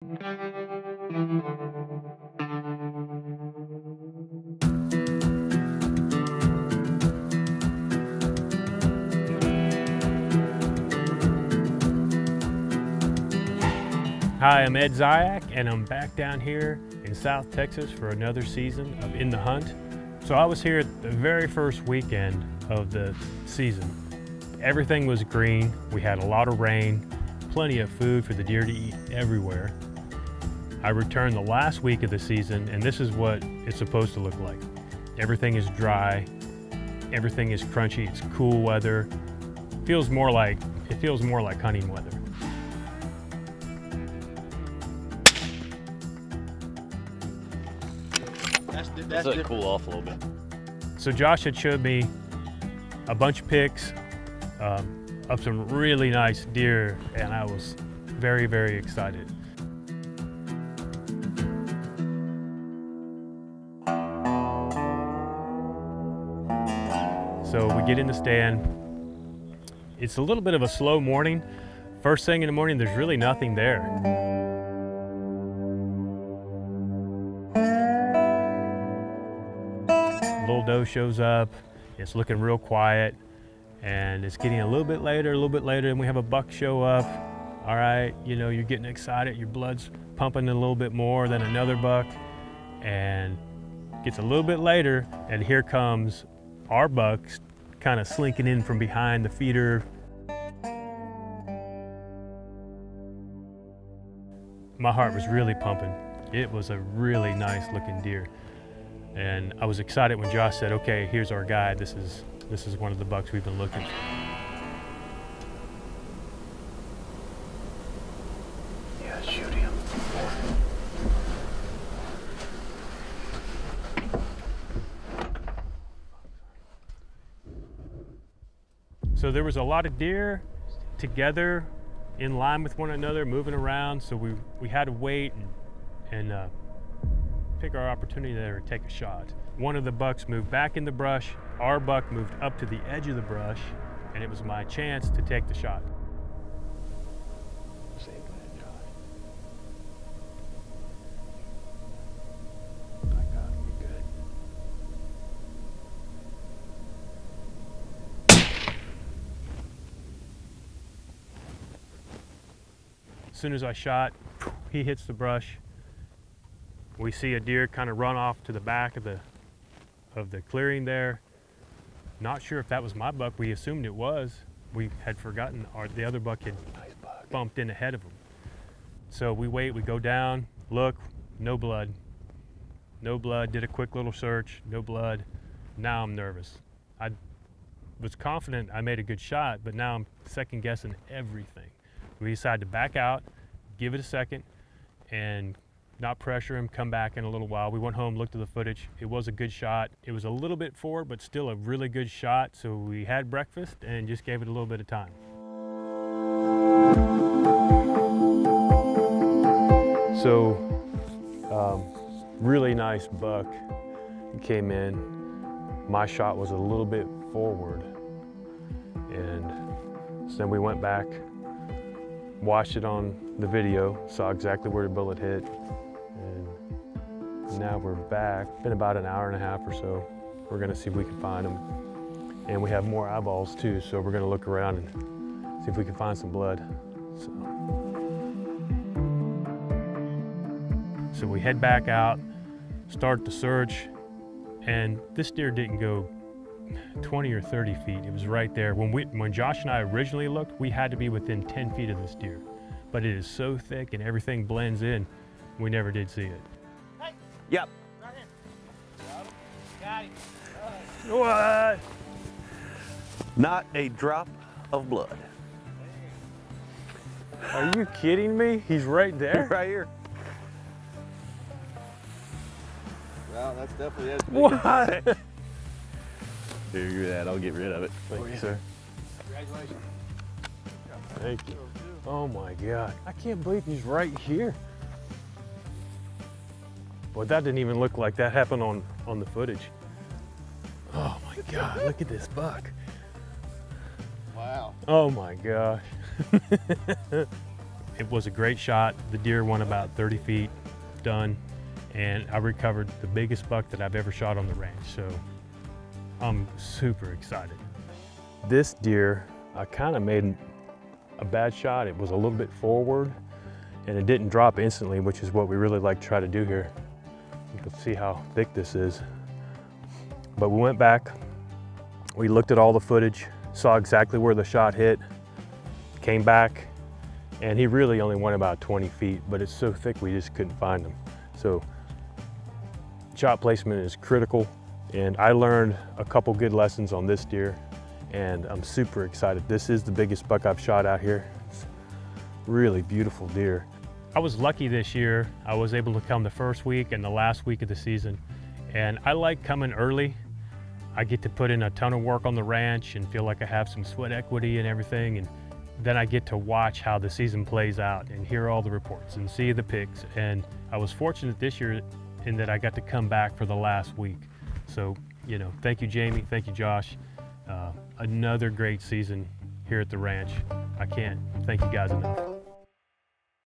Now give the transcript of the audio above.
Hi, I'm Ed Zyak, and I'm back down here in South Texas for another season of In the Hunt. So I was here the very first weekend of the season. Everything was green. We had a lot of rain, plenty of food for the deer to eat everywhere. I returned the last week of the season, and this is what it's supposed to look like. Everything is dry, everything is crunchy, it's cool weather. It feels more like hunting weather. That's it cool off a little bit. So Josh had showed me a bunch of pics of some really nice deer, and I was very, very excited. So we get in the stand. It's a little bit of a slow morning. First thing in the morning, there's really nothing there. Little doe shows up, it's looking real quiet, and it's getting a little bit later, and we have a buck show up. All right, you know, you're getting excited, your blood's pumping a little bit more than another buck, and gets a little bit later, and here comes our buck kind of slinking in from behind the feeder. My heart was really pumping. It was a really nice looking deer. And I was excited when Josh said, okay, here's our guy. This is one of the bucks we've been looking for. Yeah, shoot him. So there was a lot of deer together in line with one another, moving around. So we had to wait and pick our opportunity there to take a shot. One of the bucks moved back in the brush. Our buck moved up to the edge of the brush, and it was my chance to take the shot. Same plan, Josh. I got him, good. As soon as I shot, he hits the brush. We see a deer kind of run off to the back of the clearing there. Not sure if that was my buck. We assumed it was. We had forgotten the other buck had bumped in ahead of him. So we wait, we go down, look, no blood. No blood, did a quick little search, no blood. Now I'm nervous. I was confident I made a good shot, but now I'm second guessing everything. We decided to back out, give it a second, and not pressure him, come back in a little while. We went home, looked at the footage. It was a good shot. It was a little bit forward, but still a really good shot. So we had breakfast and just gave it a little bit of time. So, really nice buck. He came in. My shot was a little bit forward. And so then we went back, watched it on the video, saw exactly where the bullet hit. And now we're back. Been about an hour and a half or so. We're gonna see if we can find them. And we have more eyeballs too, so we're gonna look around and see if we can find some blood. So we head back out, start the search, and this deer didn't go 20 or 30 feet. It was right there. When Josh and I originally looked, we had to be within 10 feet of this deer. But it is so thick and everything blends in, we never did see it. Hey. Yep. Right here. Got him. What? Not a drop of blood. Are you kidding me? He's right there? Right here. Well, that's definitely it. What? Here, give me that. I'll get rid of it. Thank you, sir. Congratulations. Thank you. Oh my God. I can't believe he's right here. Boy, that didn't even look like that happened on the footage. Oh my God, look at this buck. Wow. Oh my gosh. It was a great shot. The deer went about 30 feet, done, and I recovered the biggest buck that I've ever shot on the ranch, so I'm super excited. This deer, I kind of made a bad shot. It was a little bit forward, and it didn't drop instantly, which is what we really like to try to do here. You can see how thick this is. But we went back, we looked at all the footage, saw exactly where the shot hit, came back, and he really only went about 20 feet, but it's so thick we just couldn't find him. So shot placement is critical, and I learned a couple good lessons on this deer, and I'm super excited. This is the biggest buck I've shot out here. It's a really beautiful deer. I was lucky this year. I was able to come the first week and the last week of the season, and I like coming early. I get to put in a ton of work on the ranch and feel like I have some sweat equity and everything, and then I get to watch how the season plays out and hear all the reports and see the pics. And I was fortunate this year in that I got to come back for the last week. So, you know, thank you, Jamie, thank you, Josh. Another great season here at the ranch. I can't thank you guys enough.